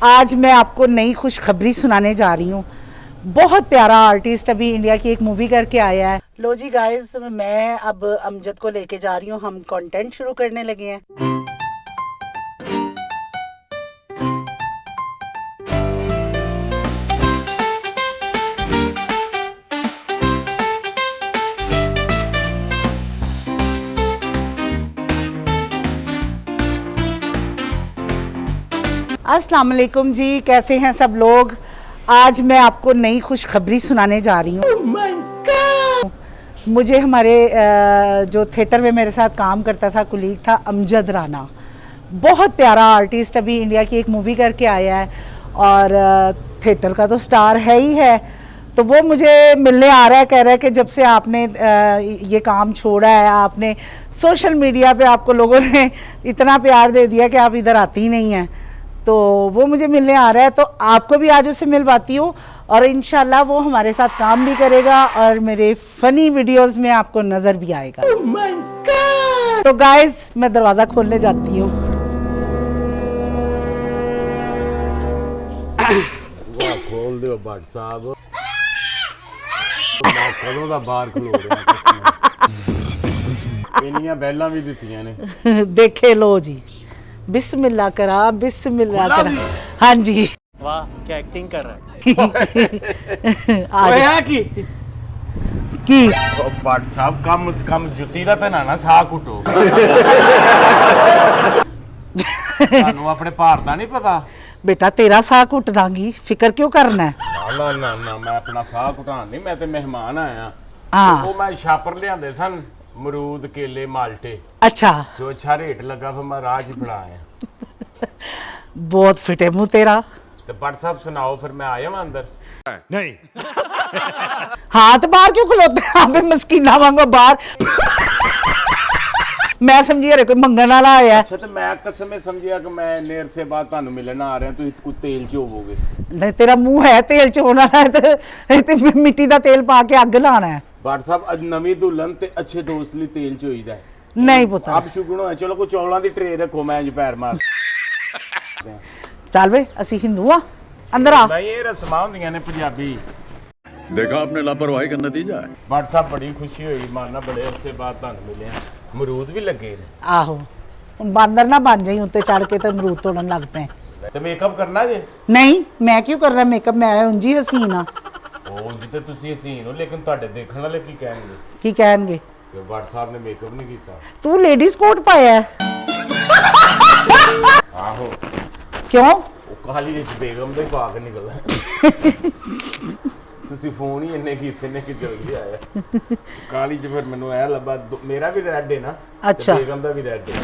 आज मैं आपको नई खुशखबरी सुनाने जा रही हूँ। बहुत प्यारा आर्टिस्ट अभी इंडिया की एक मूवी करके आया है। लो जी गाइस, मैं अब अमजद को लेके जा रही हूँ। हम कंटेंट शुरू करने लगे हैं। अस्सलाम वालेकुम जी, कैसे हैं सब लोग। आज मैं आपको नई खुशखबरी सुनाने जा रही हूँ। मुझे हमारे जो थिएटर में मेरे साथ काम करता था कुलीग था अमजद राना, बहुत प्यारा आर्टिस्ट अभी इंडिया की एक मूवी करके आया है और थिएटर का तो स्टार है ही है। तो वो मुझे मिलने आ रहा है, कह रहा है कि जब से आपने ये काम छोड़ा है, आपने सोशल मीडिया पे आपको लोगों ने इतना प्यार दे दिया कि आप इधर आती ही नहीं हैं। तो वो मुझे मिलने आ रहा है, तो आपको भी आज उससे मिलवाती हूँ और इंशाल्लाह वो हमारे साथ काम भी करेगा और मेरे फनी वीडियोस में आपको नजर भी आएगा। oh my God! तो गाइस, मैं दरवाजा खोलने जाती हूँ। खोल दो भट्ट साहब, मैं कदों दा बाहर खलो रहा। इन्नियां बेलां भी दित्तियां ने। देखे लो जी, बिस्मिल्लाह करा, बिस्मिल्लाह करा। हाँ जी, वाह क्या एक्टिंग कर रहा है। की भट्ट साहब कम से कम जुत्ती दा ते ना साह कुटो। ਤੁਹਾਨੂੰ ਆਪਣੇ ਭਾਰ ਦਾ ਨਹੀਂ ਪਤਾ। बेटा तेरा साह घुट दांगी, फिक्र क्यों करना है। ਨਾ ਨਾ ਨਾ ਮੈਂ ਆਪਣਾ ਸਾਹ ਘੁਟਾਣ ਨਹੀਂ, ਮੈਂ ਤੇ ਮਹਿਮਾਨ ਆਇਆ। हाँ ਉਹ ਮੈਂ ਛਾਪਰ ਲਿਆਂਦੇ ਸਨ, ਮਰੂਦ ਕੇਲੇ ਮਾਲਟੇ, अच्छा, ਜੋ ਅੱਛਾ ਰੇਟ ਲੱਗਾ ਫਿਰ ਮੈਂ ਰਾਜ ਫੜਾ ਆਇਆ। बहुत फिटे मुंह तेरा। ਤੇ ਭੱਟ ਸਾਹਿਬ ਸੁਣਾਓ, ਫਿਰ मैं आया वां अंदर। नहीं हाँ तो बाहर क्यों खलोते हैं आप मस्कीना वांगो बाहर। मैं समझी अरे कोई मंगन वाला आया। अच्छा तो मैं कसम में समझिया कि मैं नेर से बाद ਤੁਹਾਨੂੰ ਮਿਲਣ ਆ ਰਿਹਾ, ਤੁਸੀਂ ਕੁਝ ਤੇਲ ਚ ਹੋਵੋਗੇ। नहीं तेरा मुंह है तेल च होना है तो मिट्टी का तेल पा के अग लाना है। ਭੱਟ ਸਾਹਿਬ ਅੱਜ ਨਵੀਂ ਦੁਲਹਨ ਤੇ ਅੱਛੇ ਦੋਸਤ ਲਈ ਤੇਲ ਚ ਹੋਈਦਾ ਹੈ। नहीं पुत्र, ਆਪ ਸ਼ੁਗਣ ਹੋਇਆ, ਚਲੋ ਕੋਈ ਚੌਲਾਂ ਦੀ ਟਰੇ ਰੱਖੋ, ਮੈਂ ਇੰਜ ਪੈਰ ਮਾਰ। चल वे असी हिंदू हाँ, अंदर आ। ਨਹੀਂ ਇਹ ਰਸਮਾਂ ਹੁੰਦੀਆਂ ਨੇ ਪੰਜਾਬੀ। देखा आपने लापरवाही का नतीजा है। ਭੱਟ ਸਾਹਿਬ ਬੜੀ ਖੁਸ਼ੀ ਹੋਈ, ਮਾਨਾ बड़े अरसे बाद ਤੁਹਾਨੂੰ ਮਿਲੇ ਆ। ਅਮਰੂਦ ਵੀ ਲੱਗੇ ਨੇ। आहो हुण बांदर ना बन जाई उत्ते चढ़ के तो अमरूद तोड़न लग पे। ਤੇ ਮੇਕਅਪ ਕਰਨਾ ਜੇ? नहीं मैं क्यों कर रहा मेकअप, मैं उंज ही हसीन हाँ। ਉਹ ਜਿੱਤੇ ਤੁਸੀਂ ਹਸੀਨ ਹੋ, ਲੇਕਿਨ ਤੁਹਾਡੇ ਦੇਖਣ ਵਾਲੇ ਕੀ ਕਹਿਣਗੇ की कहणगे ਕਿ ਭੱਟ ਸਾਹਿਬ ਨੇ ਮੇਕਅਪ ਨਹੀਂ ਕੀਤਾ। तू लेडीज कोट पाया है। ਆਹੋ क्यों? ਉਹ ਕਾਲੀ ਵਿੱਚ ਬੇਗਮ ਦੇ ਪਾ ਕੇ ਨਿਕਲਦਾ। ਤੁਸੀਂ ਫੋਨ ਹੀ ਇੰਨੇ ਕੀਤੇ ਨੇ ਕਿ ਜਲਦੀ ਆਇਆ। ਕਾਲੀ ਚ ਫਿਰ ਮੈਨੂੰ ਐ ਲੱਭਾ, ਮੇਰਾ ਵੀ ਰੈੱਡ ਹੈ ਨਾ। ਅੱਛਾ। ਤੇ ਬੇਗਮ ਦਾ ਵੀ ਰੈੱਡ ਹੈ।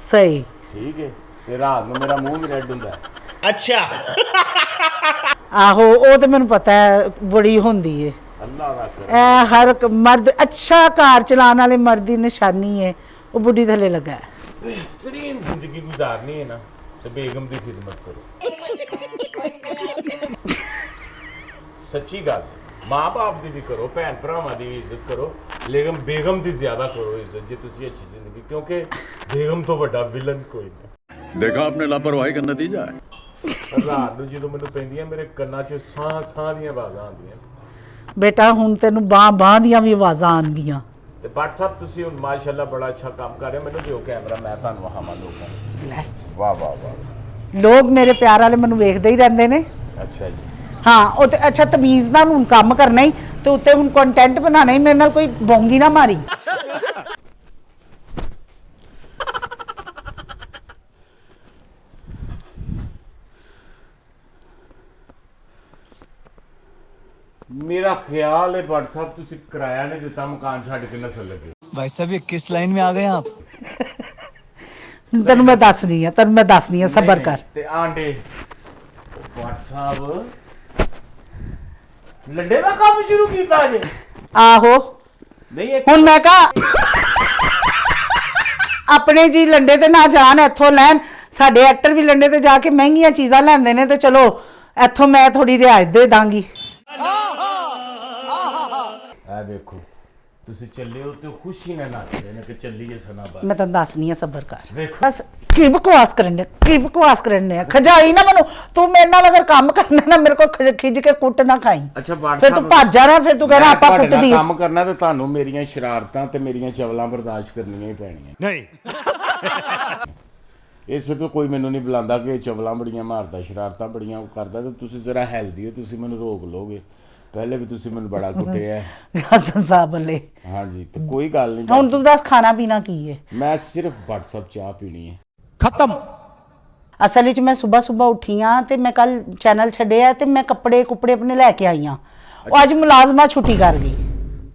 सही ਠੀਕ ਹੈ, ਤੇ ਰਾਤ ਨੂੰ ਮੇਰਾ ਮੂੰਹ ਵੀ ਰੈੱਡ ਹੁੰਦਾ ਹੈ। आहो वो तो मैंने पता है बड़ी होंदी है। ਅੱਲਾਹ ਦਾ ਕਰ। ए हर एक मर्द अच्छा कार चलाने वाले मर्द की निशानी है, वो बुढ़ी थले लगा है। बेहतरीन जिंदगी गुजारनी है ना, तो बेगम की खिदमत करो। सच्ची गल, माँ बाप की भी करो, भैन भरावां की भी इज्जत करो, लेकिन बेगम की ज्यादा करो इज्जत, जे तुसी अच्छी जिंदगी, क्योंकि बेगम तो बड़ा विलन कोई नहीं। देखा आपने लापरवाही का नतीजा है। रात ਨੂੰ ਜਦੋਂ ਮੈਨੂੰ ਪੈਂਦੀਆਂ ਮੇਰੇ ਕੰਨਾਂ 'ਚ ਸਾਹ ਦੀਆਂ ਆਵਾਜ਼ਾਂ ਆਉਂਦੀਆਂ। बेटा हुण तेनू बाह दियां भी आवाज़ां आउणगियां। ਤੇ ਭੱਟ ਸਾਹਿਬ ਤੁਸੀਂ ਹੁਣ ਮਾਸ਼ਾਅੱਲਾ ਬੜਾ ਅੱਛਾ ਕੰਮ ਕਰ ਰਹੇ ਹੋ। ਮੈਨੂੰ ਦਿਓ ਕੈਮਰਾ, ਮੈਂ ਤੁਹਾਨੂੰ ਵਹਾਵਾਂ ਲੋਕਾਂ ਨੂੰ। ਵਾਹ ਵਾਹ ਵਾਹ। लोग मेरे प्यार वाले मैनू वेखदे ही रहिंदे ने। ਅੱਛਾ ਜੀ। हाँ वो तो अच्छा तमीज़ नाल हुण काम करना ही तो उत्ते हुण कंटेंट बनाना ही, मेरे नाल कोई बोंगी ना मारी। मेरा ख्याल है भट्ट साहब तुसी किराया नहीं दिता, मकान छड्ड के नसल लगे। भाई साहब ये किस लाइन में आ गए आप? तेनू मैं दसनी है सबर कर। ते आंडे भट्ट साहब लड्डे दा काम शुरू कीता जे? आहो नहीं एक हुण मैं कहा अपने जी लंडे ते ना जान इत्थों लैन, साडे एक्टर भी लंडे ते जाके महंगियां चीज़ां लैंदे ने, ते चलो इत्थों मैं थोड़ी रियायत दे दांगी। आ देखो ਤੁਸੀਂ ਚੱਲੇ ਹੋ ਤੇ ਖੁਸ਼ੀ ਨਾਲ ਨੱਚਦੇ ਨੇ ਕਿ ਚੱਲੀਏ ਸਨਾ ਬਾਹਰ। मैं तेन दसनी है सबर कर। देखो। बस ਕੀ ਬਕਵਾਸ ਕਰਨੇ ਖਜਾਈ ਨਾ ਮੈਨੂੰ ਤੂੰ ਮੇਰੇ ਨਾਲ ਅਗਰ ਕੰਮ ਕਰਨਾ ਨਾ ਮੇਰੇ ਕੋਲ ਖਿੱਚ ਕੇ ਕੁੱਟ ਨਾ ਖਾਈ ਅੱਛਾ ਬਾਟ ਫਿਰ ਤੂੰ ਭੱਜ ਜਾਣਾ ਫਿਰ ਤੂੰ ਕਹਿਣਾ ਆਪਾਂ ਕੁੱਟਦੀ ਕੰਮ ਕਰਨਾ ਤੇ ਤੁਹਾਨੂੰ ਮੇਰੀਆਂ ਸ਼ਰਾਰਤਾਂ ਤੇ ਮੇਰੀਆਂ ਚਵਲਾਂ ਬਰਦਾਸ਼ਤ ਕਰਨੀਆਂ ਹੀ ਪੈਣੀਆਂ ਨਹੀਂ ਇਸ ਤੋਂ ਕੋਈ ਮੈਨੂੰ ਨਹੀਂ ਬੁਲਾਉਂਦਾ ਕਿ ਚਵਲਾਂ ਬੜੀਆਂ ਮਾਰਦਾ ਸ਼ਰਾਰਤਾਂ ਬੜੀਆਂ ਕਰਦਾ ਤੇ ਤੁਸੀਂ ਜ਼ਰਾ ਹੈਲਦੀ ਹੋ ਤੁਸੀਂ ਮੈਨੂੰ ਰੋਕ ਲੋਗੇ ਪਹਿਲੇ ਵੀ ਤੁਸੀਂ ਮੈਨੂੰ ਬੜਾ ਕੁੱਟਿਆ ਹਸਨ ਸਾਹਿਬ ਬੱਲੇ ਹਾਂਜੀ ਤੇ ਕੋਈ ਗੱਲ ਨਹੀਂ ਹੁਣ ਤੂੰ ਦੱਸ ਖਾਣਾ ਪੀਣਾ ਕੀ ਹੈ ਮੈਂ ਸਿਰਫ WhatsApp ਚਾਹ ਪੀਣੀ ਹੈ खत्म। ਅਸਲ ਵਿੱਚ ਮੈਂ ਸਵੇਰ ਉੱਠੀ ਹਾਂ ਤੇ ਮੈਂ ਕੱਲ ਚੈਨਲ ਛੱਡਿਆ ਤੇ ਮੈਂ ਕੱਪੜੇ ਆਪਣੇ ਲੈ ਕੇ ਆਈ ਹਾਂ ਉਹ ਅੱਜ ਮੁਲਾਜ਼ਮਾ ਛੁੱਟੀ ਕਰ ਗਈ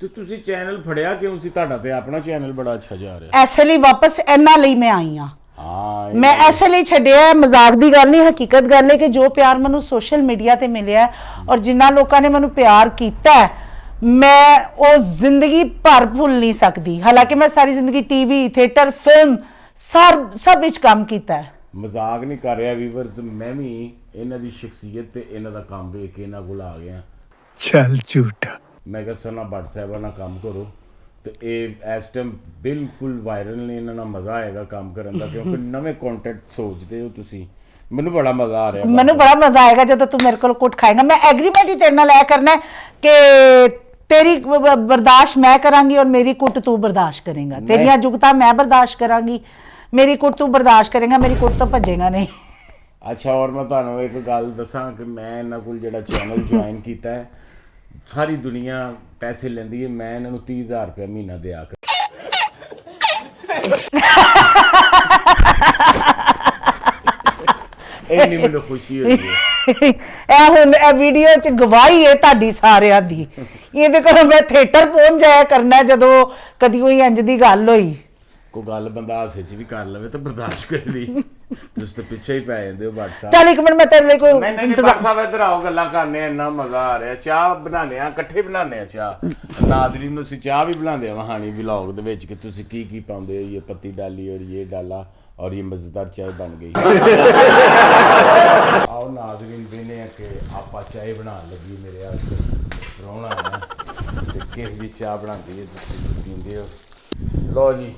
ਤੇ ਤੁਸੀਂ ਚੈਨਲ ਫੜਿਆ ਕਿਉਂ ਸੀ ਤੁਹਾਡਾ ਤੇ ਆਪਣਾ ਚੈਨਲ ਬੜਾ ਅੱਛਾ ਜਾ ਰਿਹਾ ਐਸੇ ਲਈ ਵਾਪਸ ਇਹਨਾਂ ਲਈ ਮੈਂ ਆਈ ਹਾਂ ਹਾਂ ਮੈਂ ਐਸੇ ਲਈ ਛੱਡਿਆ ਮਜ਼ਾਕ ਦੀ ਗੱਲ ਨਹੀਂ ਹਕੀਕਤ ਗੱਲ ਹੈ ਕਿ ਜੋ ਪਿਆਰ ਮੈਨੂੰ ਸੋਸ਼ਲ ਮੀਡੀਆ ਤੇ ਮਿਲਿਆ ਔਰ ਜਿਨ੍ਹਾਂ ਲੋਕਾਂ ਨੇ ਮੈਨੂੰ ਪਿਆਰ ਕੀਤਾ ਮੈਂ ਉਹ ਜ਼ਿੰਦਗੀ ਭਰ ਭੁੱਲ ਨਹੀਂ ਸਕਦੀ ਹਾਲਾਂਕਿ ਮੈਂ ਸਾਰੀ ਜ਼ਿੰਦਗੀ ਟੀਵੀ ਥੀਏਟਰ ਫਿਲਮ ਸਭ ਵਿੱਚ ਕੰਮ ਕੀਤਾ ਹੈ ਮਜ਼ਾਕ ਨਹੀਂ ਕਰ ਰਿਹਾ ਵੀਵਰਸ ਮੈਂ ਵੀ ਇਹਨਾਂ ਦੀ ਸ਼ਖਸੀਅਤ ਤੇ ਇਹਨਾਂ ਦਾ ਕੰਮ ਵੇਖ ਕੇ ਇਹਨਾਂ ਕੋਲ ਆ ਗਿਆ चल झूठा। ਮੈਂ ਕਿਹਾ ਸਰ ਨਾਲ ਭੱਟ ਸਾਹਿਬਾਂ ਨਾਲ ਕੰਮ ਕਰੋ ਤੇ ਇਹ ਇਸ ਟਾਈਮ ਬਿਲਕੁਲ ਵਾਇਰਲ ਨੇ ਇਹਨਾਂ ਨਾਲ ਮਜ਼ਾ ਆਏਗਾ ਕੰਮ ਕਰਨ ਦਾ ਕਿਉਂਕਿ ਨਵੇਂ ਕੰਟੈਂਟ ਸੋਚਦੇ ਹੋ ਤੁਸੀਂ ਮੈਨੂੰ ਬੜਾ ਮਜ਼ਾ ਆ ਰਿਹਾ ਮੈਨੂੰ ਬੜਾ ਮਜ਼ਾ ਆਏਗਾ ਜਦੋਂ ਤੂੰ ਮੇਰੇ ਕੋਲ ਕੁੱਟ ਖਾਏਗਾ ਮੈਂ ਐਗਰੀਮੈਂਟ ਹੀ ਤੇਰੇ ਨਾਲ ਇਹ ਕਰਨਾ ਕਿ तेरी बर्दाश्त मैं करांगी और मेरी कुट तू बर्दाश्त करेगा तेरियां जुगता मैं बर्दाश्त करांगी मेरी कुट तू बर्दाश्त करेगा मेरी कुट तो भजेगा नहीं अच्छा और मैं ਤੁਹਾਨੂੰ ਇੱਕ ਗੱਲ ਦੱਸਾਂ ਕਿ ਮੈਂ ਇਹਨਾਂ ਕੋਲ ਜਿਹੜਾ ਚੈਨਲ ਜੁਆਇਨ ਕੀਤਾ ਹੈ ਸਾਰੀ ਦੁਨੀਆ ਪੈਸੇ ਲੈਂਦੀ ਹੈ ਮੈਂ ਇਹਨਾਂ ਨੂੰ 30000 ਰੁਪਏ ਮਹੀਨਾ ਦਿਆ ਕਰ ਇਹ ਨਹੀਂ ਮੈਨੂੰ ਖੁਸ਼ੀ ਹੋਈ ਹੈ ਇਹ ਹੁਣ ਇਹ ਵੀਡੀਓ ਚ ਗਵਾਹੀ ਹੈ ਤੁਹਾਡੀ ਸਾਰਿਆਂ ਦੀ ਇਹਦੇ ਕੋਲ ਮੈਂ ਥੀਏਟਰ ਪਹੁੰਚ ਜਾਇਆ ਕਰਨਾ ਜਦੋਂ ਕਦੀ ਕੋਈ ਇੰਜ ਦੀ ਗੱਲ ਹੋਈ ਕੋਈ ਗੱਲ ਬੰਦਾ ਹਾਸੇ ਚ ਵੀ ਕਰ ਲਵੇ ਤਾਂ ਬਰਦਾਸ਼ਤ ਕਰ ਲਈ ਤੁਸੀਂ ਤਾਂ ਪਿੱਛੇ ਹੀ ਪੈ ਜਾਂਦੇ ਹੋ WhatsApp ਚੱਲ ਇੱਕ ਮਿੰਟ ਮੈਂ ਤੇਰੇ ਲਈ ਕੋਈ ਨਹੀਂ WhatsApp ਇੱਧਰ ਆਓ ਗੱਲਾਂ ਕਰਨੇ ਆ ਇੰਨਾ ਮਜ਼ਾ ਆ ਰਿਹਾ ਚਾਹ ਬਣਾਉਂਦੇ ਆ ਇਕੱਠੇ ਬਣਾਉਂਦੇ ਆ ਚਾਹ ਨਾਜ਼ਰੀਨ ਨੂੰ ਅਸੀਂ ਚਾਹ ਵੀ ਬਣਾਉਂਦੇ ਆ ਵਹਾਣੀ ਵਲੌਗ ਦੇ ਵਿੱਚ ਕਿ ਤੁਸੀਂ ਕੀ ਕੀ ਪਾਉਂਦੇ ਹੋ ਇਹ ਪੱਤੀ ਡਾਲੀ ਔਰ ਇਹ ਡਾਲਾ और ये मजेदार चाय बन गई आओ नाज़रीन बेने कि आपा चाय बना लगी मेरे रोना है किस भी चाह बनाती है पींदे हो लो जी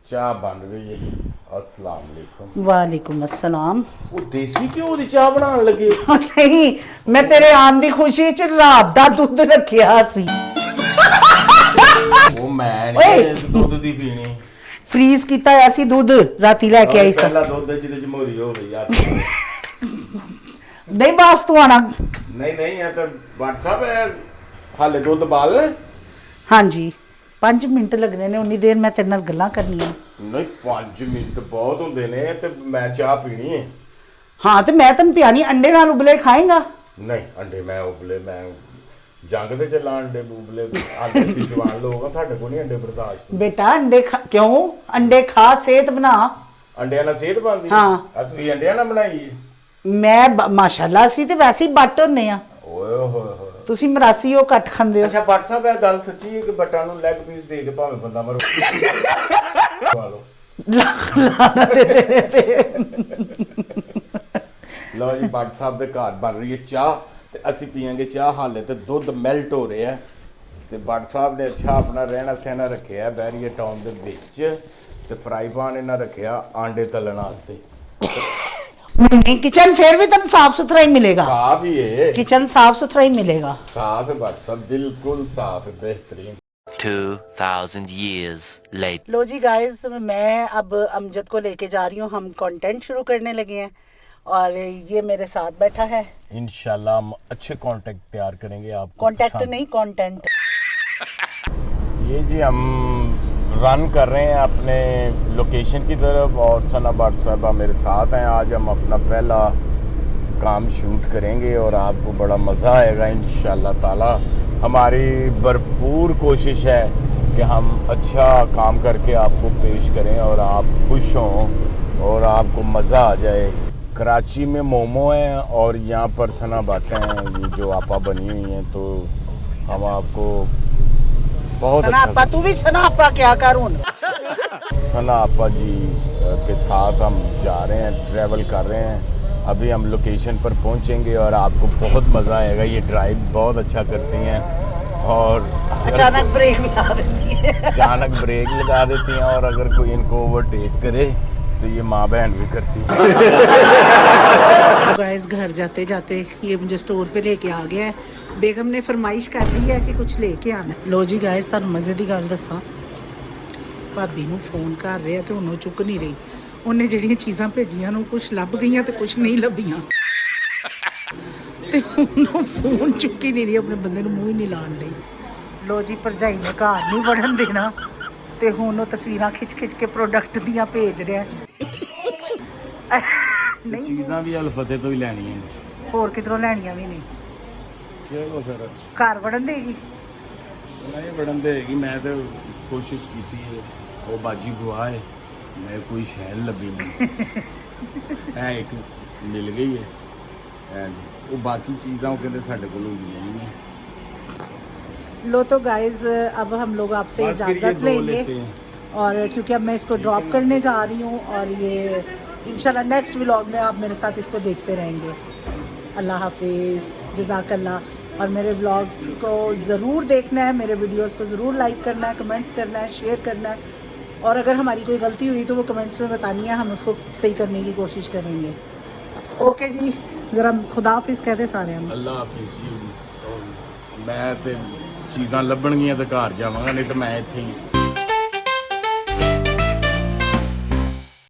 चाह बन गई है अस्सलाम वालेकुम वालेकुम अस्सलाम वो देसी घ्यो दी चाह बनान लगे नहीं मैं तेरे आन दी खुशी च रात दा दूध रखिया सी वो मैं नहीं दूध दी पीनी फ्रीज ਕੀਤਾ ਹੋਇਆ ਸੀ ਦੁੱਧ ਰਾਤੀ ਲੈ ਕੇ ਆਈ ਸੀ ਪਹਿਲਾ ਦੁੱਧ ਜਿਹਦੇ ਚ ਮੋਰੀ ਹੋ ਗਈ ਯਾਰ ਨਹੀਂ ਬਾਸ ਤੂੰ ਆਣਾ ਨਹੀਂ ਇਹ ਤਾਂ WhatsApp ਹੈ ਹਾਲੇ ਦੁੱਧ ਬਾਲ ਹਾਂਜੀ 5 ਮਿੰਟ ਲੱਗਣੇ ਨੇ ਉਨੀ ਦੇਰ ਮੈਂ ਤੇਰੇ ਨਾਲ ਗੱਲਾਂ ਕਰਨੀਆਂ ਨਹੀਂ 5 ਮਿੰਟ ਬਹੁਤ ਹੁੰਦੇ ਨੇ ਤੇ ਮੈਂ ਚਾਹ ਪੀਣੀ ਹੈ ਹਾਂ ਤੇ ਮੈਂ ਤੈਨੂੰ ਪਿਆਣੀ ਅੰਡੇ ਨਾਲ ਉਬਲੇ ਖਾਏਗਾ ਨਹੀਂ ਅੰਡੇ ਮੈਂ ਉਬਲੇ ਮੈਂ ਜੰਗ ਦੇ ਚੱਲਾਂ ਅੰਡੇ ਉਬਲੇ ਆਂਦੇ ਸੀ ਜਵਾਨ ਲੋਕ ਆ ਸਾਡੇ ਕੋਲ ਨਹੀਂ ਅੰਡੇ ਬਰਦਾਸ਼ਤ ਬੇਟਾ ਅੰਡੇ ਕਿਉਂ ਅੰਡੇ ਖਾ ਸਿਹਤ ਬਣਾ ਅੰਡਿਆਂ ਨਾਲ ਸਿਹਤ ਬਣਦੀ ਹਾਂ ਆ ਤੁਸੀਂ ਅੰਡਿਆਂ ਨਾਲ ਬਣਾਈ ਹੈ ਮੈਂ ਮਾਸ਼ਾਅੱਲਾ ਸੀ ਤੇ ਵੈਸੇ ਹੀ ਬੱਟ ਹੁੰਨੇ ਆ ਓਏ ਹੋਏ ਹੋਏ ਤੁਸੀਂ ਮਰਾਸੀ ਉਹ ਕੱਟ ਖਾਂਦੇ ਹੋ ਅੱਛਾ WhatsApp ਇਹ ਗੱਲ ਸੱਚੀ ਹੈ ਕਿ ਬੱਟਾਂ ਨੂੰ ਲੈਗ ਪੀਸ ਦੇ ਕੇ ਭਾਵੇਂ ਬੰਦਾ ਮਰੋ ਲਓ ਜੀ WhatsApp ਦੇ ਘਰ ਬਣ ਰਹੀ ਹੈ ਚਾਹ ਤੇ ਅਸੀਂ ਪੀਾਂਗੇ ਚਾਹ ਹਾਲੇ ਤੇ ਦੁੱਧ ਮੈਲਟ ਹੋ ਰਿਹਾ ਤੇ WhatsApp ਨੇ ਅੱਛਾ ਆਪਣਾ ਰਹਿਣਾ ਸਹਿਣਾ ਰੱਖਿਆ ਬੈਰੀਏ ਟਾਊਨ ਦੇ ਵਿੱਚ ਤੇ ਫਰਾਈ ਪਾਨ ਇਹਨਾਂ ਰੱਖਿਆ ਆਂਡੇ ਤਲਣ ਵਾਸਤੇ नहीं किचन फिर भी तुम साफ सुथरा ही मिलेगा साफ ही है किचन साफ सुथरा ही मिलेगा साफ है WhatsApp बिल्कुल साफ है बेहतरीन 2000 years later लो जी गाइस मैं अब अमजद को लेके जा रही हूँ हम कंटेंट शुरू करने लगे हैं और ये मेरे साथ बैठा है इंशाल्लाह हम अच्छे कांटेक्ट तैयार करेंगे आपको कांटेक्ट नहीं कंटेंट ये जी हम रन कर रहे हैं अपने लोकेशन की तरफ और सना भट्ट साहबा मेरे साथ हैं आज हम अपना पहला काम शूट करेंगे और आपको बड़ा मज़ा आएगा इंशाल्लाह ताला हमारी भरपूर कोशिश है कि हम अच्छा काम करके आपको पेश करें और आप खुश हों और आपको मज़ा आ जाए कराची में मोमो हैं और यहाँ पर सना भट्ट हैं ये जो आपा बनी हुई हैं तो हम आपको बहुत सनापा तू भी सनापा क्या करूँ सना आपा जी के साथ हम जा रहे हैं ट्रैवल कर रहे हैं अभी हम लोकेशन पर पहुंचेंगे और आपको बहुत मज़ा आएगा ये ड्राइव बहुत अच्छा करती हैं और अचानक ब्रेक लगा देती है अचानक ब्रेक लगा देती हैं और अगर कोई इनको ओवरटेक करे तो तो ये माँ बहन भी करती है। गाइस घर जाते जाते ये मुझे स्टोर पे लेके आ गया है। बेगम ने फरमाइश कर दी है कि कुछ लेके आना। लो जी गाइस तुहानू मजे की गल दसा, भाभी नू फोन कर रहे तो उन्होंने चुक नहीं रही। उन्हें ਜਿਹੜੀਆਂ चीज़ां भेजियां ਨੂੰ कुछ ਲੱਭ गईयां तो कुछ नहीं ਲੱਭੀਆਂ ਤੇ ਉਹਨੂੰ ਫੋਨ ਚੁੱਕੀ ਨਹੀਂ ਰਹੀ, ਆਪਣੇ ਬੰਦੇ ਨੂੰ ਮੂੰਹ ਹੀ ਨਹੀਂ ਲਾਣ ਲਈ। ਲੋ ਜੀ ਭਰਜਾਈ ਨੇ ਘਰ ਨਹੀਂ ਵੜਨ ਦੇਣਾ ਤੇ ਹੁਣ ਉਹ ਤਸਵੀਰਾਂ ਖਿੱਚ ਕੇ ਪ੍ਰੋਡਕਟ ਦੀਆਂ ਭੇਜ ਰਿਹਾ। ਨਹੀਂ ਚੀਜ਼ਾਂ ਵੀ ਅਲਫਤੇ ਤੋਂ ਹੀ ਲੈਣੀਆਂ ਨੇ, ਹੋਰ ਕਿਧਰੋਂ ਲੈਣੀਆਂ ਵੀ ਨਹੀਂ। ਚਲੋ ਫਿਰ ਘਰ ਵੜਨ ਦੇਗੀ ਨਹੀਂ ਵੜਨ ਦੇਗੀ। ਮੈਂ ਤਾਂ ਕੋਸ਼ਿਸ਼ ਕੀਤੀ ਹੈ, ਉਹ ਬਾਜੀ ਗੁਆ ਹੈ, ਮੈਂ ਕੋਈ ਸ਼ੈਲ ਲੱਭੀ ਨਹੀਂ ਐ ਇੱਕ ਮਿਲ ਗਈ ਹੈ ਐਂਡ ਉਹ ਬਾਕੀ ਚੀਜ਼ਾਂ ਉਹ ਕਹਿੰਦੇ ਸਾਡੇ ਕੋਲ ਹੁੰਦੀਆਂ ਹੀ ਨਹੀਂ। लो तो गाइज अब हम लोग आपसे बस फिर ये इजाज़त दो लेंगे लेते हैं। और क्योंकि अब मैं इसको ड्रॉप करने जा रही हूँ और ये इंशाल्लाह नेक्स्ट व्लॉग में आप मेरे साथ इसको देखते रहेंगे। अल्लाह हाफिज़, जज़ाकल्लाह। और मेरे व्लॉग्स को ज़रूर देखना है, मेरे वीडियोस को ज़रूर लाइक करना है, कमेंट्स करना है, शेयर करना है और अगर हमारी कोई गलती हुई तो वो कमेंट्स में बतानी है, हम उसको सही करने की कोशिश करेंगे। ओके जी, ज़रा खुदा हाफिज़ कहते सारे हम। ਅੱਲਾ ਹਾਫਿਜ਼ ਜੀ। ਮੈਂ ਤੇ ਚੀਜ਼ਾਂ ਲੱਭਣਗੀਆਂ ਤੇ ਘਰ ਜਾਵਾਂਗਾ, ਨਹੀਂ ਤਾਂ ਮੈਂ ਇੱਥੇ ਹੀ